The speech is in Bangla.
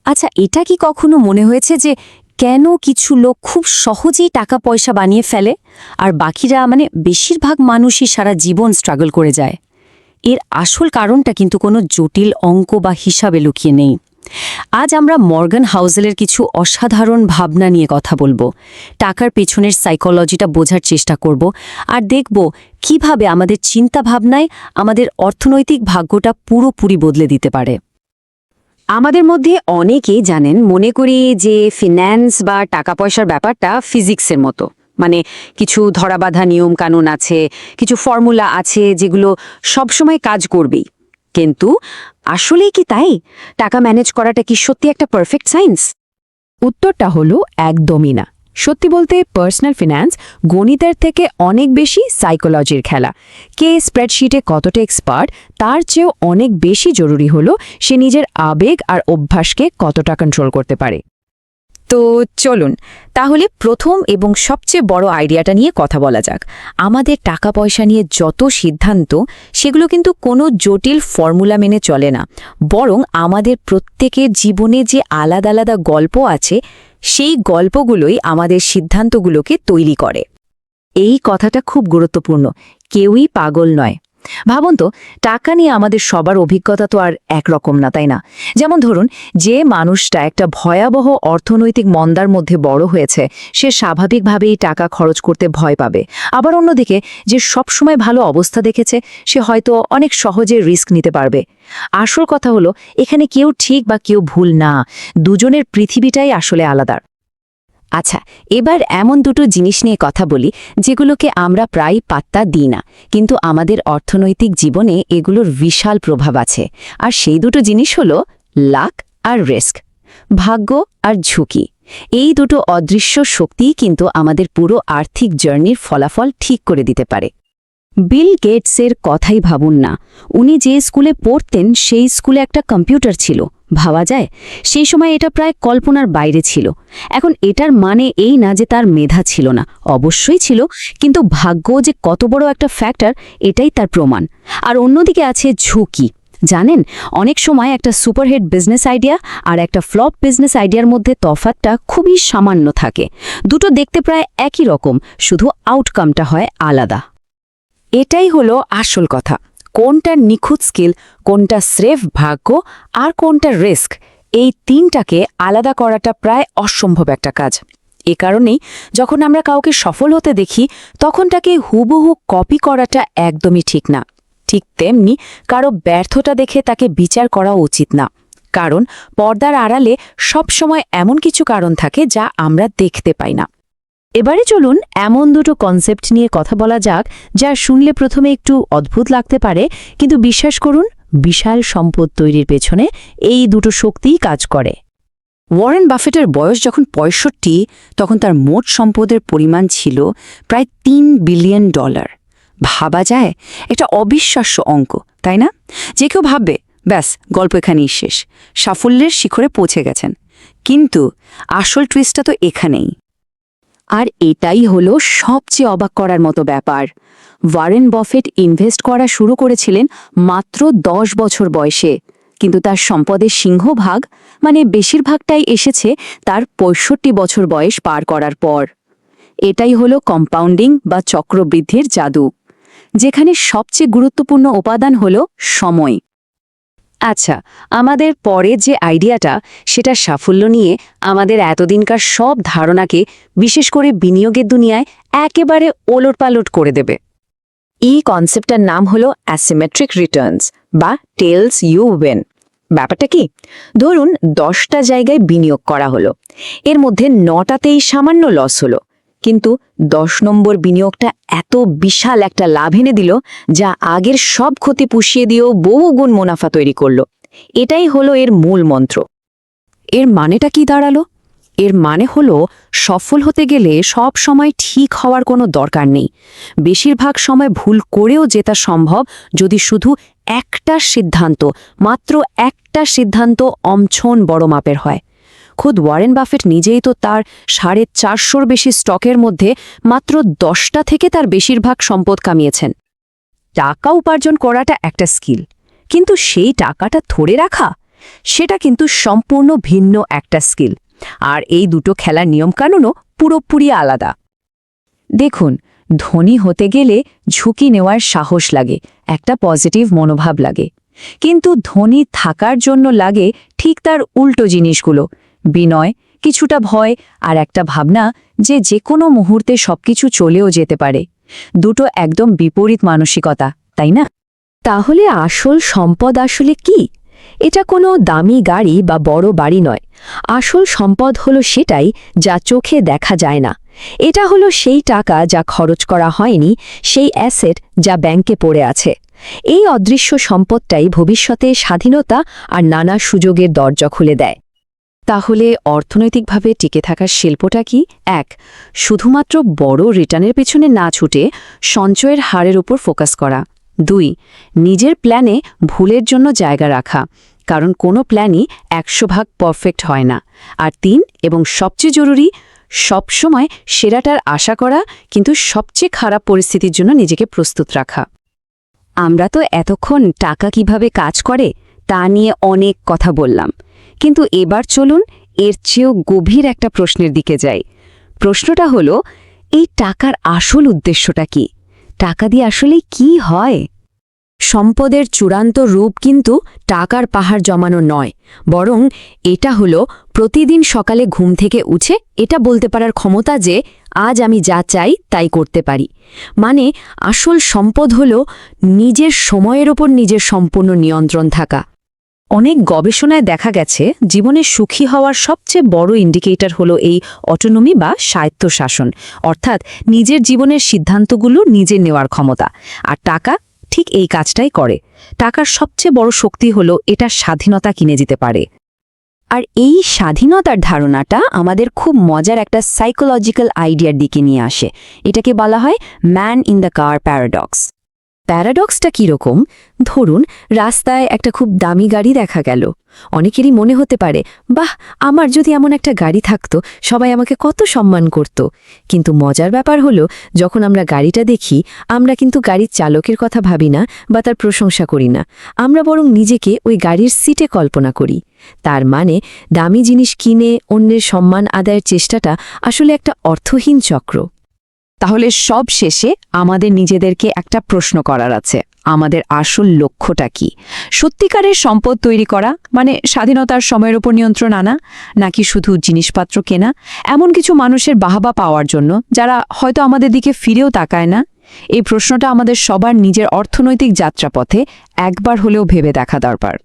আচ্ছা, এটা কি কখনো মনে হয়েছে যে কেন কিছু লোক খুব সহজেই টাকা পয়সা বানিয়ে ফেলে আর বাকিরা বেশিরভাগ মানুষই সারা জীবন স্ট্রাগল করে যায়? এর আসল কারণটা কিন্তু কোনো জটিল অঙ্ক বা হিসাবে লুকিয়ে নেই। আজ আমরা মর্গান হাউসেলের কিছু অসাধারণ ভাবনা নিয়ে কথা বলবো, টাকার পেছনের সাইকোলজিটা বোঝার চেষ্টা করব আর দেখব কিভাবে আমাদের চিন্তা ভাবনায় আমাদের অর্থনৈতিক ভাগ্যটা পুরোপুরি বদলে দিতে পারে। আমাদের মধ্যে অনেকেই মনে করি যে ফিন্যান্স বা টাকা পয়সার ব্যাপারটা ফিজিক্সের মতো, কিছু ধরাবাঁধা নিয়ম কানুন আছে, কিছু ফর্মুলা আছে যেগুলো সবসময় কাজ করবেই। কিন্তু আসলেই কি তাই? টাকা ম্যানেজ করাটা কি সত্যি একটা পারফেক্ট সায়েন্স? উত্তরটা হলো একদমই না। সত্যি বলতে পার্সোনাল ফিন্যান্স গণিতের থেকে অনেক বেশি সাইকোলজির খেলা। কে স্প্রেডশিটে কতটা এক্সপার্ট তার চেয়েও অনেক বেশি জরুরি হলো সে নিজের আবেগ আর অভ্যাসকে কতটা কন্ট্রোল করতে পারে। তো চলুন তাহলে প্রথম এবং সবচেয়ে বড় আইডিয়াটা নিয়ে কথা বলা যাক। আমাদের টাকা পয়সা নিয়ে যত সিদ্ধান্ত, সেগুলো কিন্তু কোনো জটিল ফর্মুলা মেনে চলে না, বরং আমাদের প্রত্যেকের জীবনে যে আলাদা আলাদা গল্প আছে সেই গল্পগুলোই আমাদের সিদ্ধান্তগুলোকে তৈরি করে। এই কথাটা খুব গুরুত্বপূর্ণ। কেউই পাগল নয়। ভাবুন তো, টাকা নিয়ে আমাদের সবার অভিজ্ঞতা তো আর একরকম না, তাই না? যেমন ধরুন, যে মানুষটা একটা ভয়াবহ অর্থনৈতিক মন্দার মধ্যে বড় হয়েছে সে স্বাভাবিকভাবেই টাকা খরচ করতে ভয় পাবে। আবার অন্যদিকে যে সবসময় ভালো অবস্থা দেখেছে সে হয়তো অনেক সহজে রিস্ক নিতে পারবে। আসল কথা হলো এখানে কেউ ঠিক বা কেউ ভুল না, দুজনের পৃথিবীটাই আসলে আলাদা। আচ্ছা, এবার এমন দুটো জিনিস নিয়ে কথা বলি যেগুলোকে আমরা প্রায় পাত্তা দিই না, কিন্তু আমাদের অর্থনৈতিক জীবনে এগুলোর বিশাল প্রভাব আছে। আর সেই দুটো জিনিস হলো লাক আর রিস্ক, ভাগ্য আর ঝুঁকি। এই দুটো অদৃশ্য শক্তিই কিন্তু আমাদের পুরো আর্থিক জার্নির ফলাফল ঠিক করে দিতে পারে। বিল গেটসের কথাই ভাবুন না, উনি যে স্কুলে পড়তেন সেই স্কুলে একটা কম্পিউটার ছিল। ভাবা যায় সেই সময় এটা প্রায় কল্পনার বাইরে ছিল। এখন এটার মানে এই না যে তার মেধা ছিল না, অবশ্যই ছিল, কিন্তু ভাগ্য যে কত বড় একটা ফ্যাক্টর এটাই তার প্রমাণ। আর অন্যদিকে আছে ঝুঁকি। জানেন, অনেক সময় একটা সুপারহিট বিজনেস আইডিয়া আর একটা ফ্লপ বিজনেস আইডিয়ার মধ্যে তফাৎটা খুবই সামান্য থাকে। দুটো দেখতে প্রায় একই রকম, শুধু আউটকামটা হয় আলাদা। এটাই হলো আসল কথা। কোনটা নিখুঁত স্কিল, কোনটা স্রেফ ভাগ্য আর কোনটা রিস্ক, এই তিনটাকে আলাদা করাটা প্রায় অসম্ভব একটা কাজ। এ কারণেই যখন আমরা কাউকে সফল হতে দেখি তখন তাকে হুবহু কপি করাটা একদমই ঠিক না। ঠিক তেমনি কারো ব্যর্থতা দেখে তাকে বিচার করা উচিত না, কারণ পর্দার আড়ালে সবসময় এমন কিছু কারণ থাকে যা আমরা দেখতে পাই না। এবারে চলুন এমন দুটো কনসেপ্ট নিয়ে কথা বলা যাক যা শুনলে প্রথমে একটু অদ্ভুত লাগতে পারে, কিন্তু বিশ্বাস করুন বিশাল সম্পদ তৈরির পেছনে এই দুটো শক্তিই কাজ করে। ওয়ারেন বাফেটের বয়স যখন ৬৫, তখন তার মোট সম্পদের পরিমাণ ছিল প্রায় $৩ বিলিয়ন। ভাবা যায়, একটা অবিশ্বাস্য অঙ্ক, তাই না? যে কেউ ভাববে ব্যাস গল্প এখানেই শেষ, সাফল্যের শিখরে পৌঁছে গেছেন। কিন্তু আসল টুইস্টটা তো এখানেই। আর এটাই হলো সবচেয়ে অবাক করার মতো ব্যাপার। ওয়ারেন বাফেট ইনভেস্ট করা শুরু করেছিলেন মাত্র ১০ বছর বয়সে, কিন্তু তার সম্পদের সিংহভাগ বেশিরভাগটাই এসেছে তার ৬৫ বছর বয়স পার করার পর। এটাই হলো কম্পাউন্ডিং বা চক্রবৃদ্ধির জাদু, যেখানে সবচেয়ে গুরুত্বপূর্ণ উপাদান হলো সময়। আচ্ছা, আমাদের পরে যে আইডিয়াটা, সেটা সাফল্য নিয়ে আমাদের এতদিনকার সব ধারণাকে, বিশেষ করে বিনিয়োগের দুনিয়ায়, একেবারে ওলটপালট করে দেবে। এই কনসেপ্টটার নাম হলো অ্যাসিমেট্রিক রিটার্নস বা টেলস ইউ উইন। ব্যাপারটা কি? ধরুন 10টা জায়গায় বিনিয়োগ করা হলো, এর মধ্যে 9টাতেই সামান্য লস হলো, কিন্তু 10 নম্বর বিনিয়োগটা এত বিশাল একটা লাভ এনে দিল যা আগের সব ক্ষতি পুষিয়ে দিয়েও বহুগুণ মুনাফা তৈরি করল। এটাই হলো এর মূল মন্ত্র। এর মানেটা কি দাঁড়ালো? এর মানে হলো সফল হতে গেলে সব সময় ঠিক হওয়ার কোনো দরকার নেই। বেশিরভাগ সময় ভুল করেও জেতা সম্ভব যদি শুধু একটা সিদ্ধান্ত, মাত্র একটা সিদ্ধান্ত অমছন বড় মাপের হয়। খোদ ওয়ারেন বাফেট নিজেই তো তার 450-র বেশি স্টকের মধ্যে মাত্র 10টা থেকে তার বেশিরভাগ সম্পদ কামিয়েছেন। টাকা উপার্জন করাটা একটা স্কিল, কিন্তু সেই টাকাটা ধরে রাখা সেটা কিন্তু সম্পূর্ণ ভিন্ন একটা স্কিল। আর এই দুটো খেলার নিয়মকানুনও পুরোপুরি আলাদা। দেখুন, ধনী হতে গেলে ঝুঁকি নেওয়ার সাহস লাগে, একটা পজিটিভ মনোভাব লাগে। কিন্তু ধনী থাকার জন্য লাগে ঠিক তার উল্টো জিনিসগুলো, বিনয়, কিছুটা ভয় আর একটা ভাবনা যে কোনো মুহূর্তে সবকিছু চলেও যেতে পারে। দুটো একদম বিপরীত মানসিকতা, তাই না? তাহলে আসল সম্পদ আসলে কি? এটা কোনো দামি গাড়ি বা বড় বাড়ি নয়। আসল সম্পদ হলো সেটাই যা চোখে দেখা যায় না। এটা হলো সেই টাকা যা খরচ করা হয়নি, সেই অ্যাসেট যা ব্যাংকে পড়ে আছে। এই অদৃশ্য সম্পদটাই ভবিষ্যতে স্বাধীনতা আর নানা সুযোগের দরজা খুলে দেয়। তাহলে অর্থনৈতিকভাবে টিকে থাকার শিল্পটা কি? ১. শুধুমাত্র বড় রিটার্নের পেছনে না ছুটে সঞ্চয়ের হারের উপর ফোকাস করা। ২. নিজের প্ল্যানে ভুলের জন্য জায়গা রাখা, কারণ কোনো প্ল্যানই ১০০% পারফেক্ট হয় না। আর ৩. এবং সবচেয়ে জরুরি, সবসময় সেরাটার আশা করা, কিন্তু সবচেয়ে খারাপ পরিস্থিতির জন্য নিজেকে প্রস্তুত রাখা। আমরা তো এতক্ষণ টাকা কিভাবে কাজ করে তা নিয়ে অনেক কথা বললাম, কিন্তু এবার চলুন এর চেয়েও গভীর একটা প্রশ্নের দিকে যাই। প্রশ্নটা হলো, এই টাকার আসল উদ্দেশ্যটা কি? টাকা দিয়ে আসলে কি হয়? সম্পদের চূড়ান্ত রূপ কিন্তু টাকার পাহাড় জমানো নয়, বরং এটা হলো প্রতিদিন সকালে ঘুম থেকে উঠে এটা বলতে পারার ক্ষমতা যে আজ আমি যা চাই তাই করতে পারি। মানে আসল সম্পদ হলো নিজের সময়ের ওপর নিজের সম্পূর্ণ নিয়ন্ত্রণ থাকা। অনেক গবেষণায় দেখা গেছে জীবনে সুখী হওয়ার সবচেয়ে বড় ইন্ডিকেটর হলো এই অটোনমি বা স্বায়ত্তশাসন, অর্থাৎ নিজের জীবনের সিদ্ধান্তগুলো নিজে নেওয়ার ক্ষমতা। আর টাকা ঠিক এই কাজটাই করে। টাকার সবচেয়ে বড় শক্তি হলো এটা স্বাধীনতা কিনে দিতে পারে। আর এই স্বাধীনতার ধারণাটা আমাদের খুব মজার একটা সাইকোলজিক্যাল আইডিয়ার দিকে নিয়ে আসে। এটাকে বলা হয় man in the car paradox. প্যারাডক্সটা কীরকম? ধরুন, রাস্তায় একটা খুব দামি গাড়ি দেখা গেল। অনেকেরই মনে হতে পারে, বাহ, আমার যদি এমন একটা গাড়ি থাকতো, সবাই আমাকে কত সম্মান করত। কিন্তু মজার ব্যাপার হলো, যখন আমরা গাড়িটা দেখি, আমরা কিন্তু গাড়ির চালকের কথা ভাবি না বা তার প্রশংসা করি না। আমরা বরং নিজেকে ওই গাড়ির সিটে কল্পনা করি। তার মানে দামি জিনিস কিনে অন্যের সম্মান আদায়ের চেষ্টাটা আসলে একটা অর্থহীন চক্র। তাহলে সব শেষে আমাদের নিজেদেরকে একটা প্রশ্ন করার আছে, আমাদের আসল লক্ষ্যটা কি? সত্যিকারের সম্পদ তৈরি করা, মানে স্বাধীনতার সময়ের উপর নিয়ন্ত্রণ আনা, নাকি শুধু জিনিসপত্র কেনা, এমন কিছু মানুষের বাহবা পাওয়ার জন্য যারা হয়তো আমাদের দিকে ফিরেও তাকায় না? এই প্রশ্নটা আমাদের সবার নিজের অর্থনৈতিক যাত্রাপথে একবার হলেও ভেবে দেখা দরকার।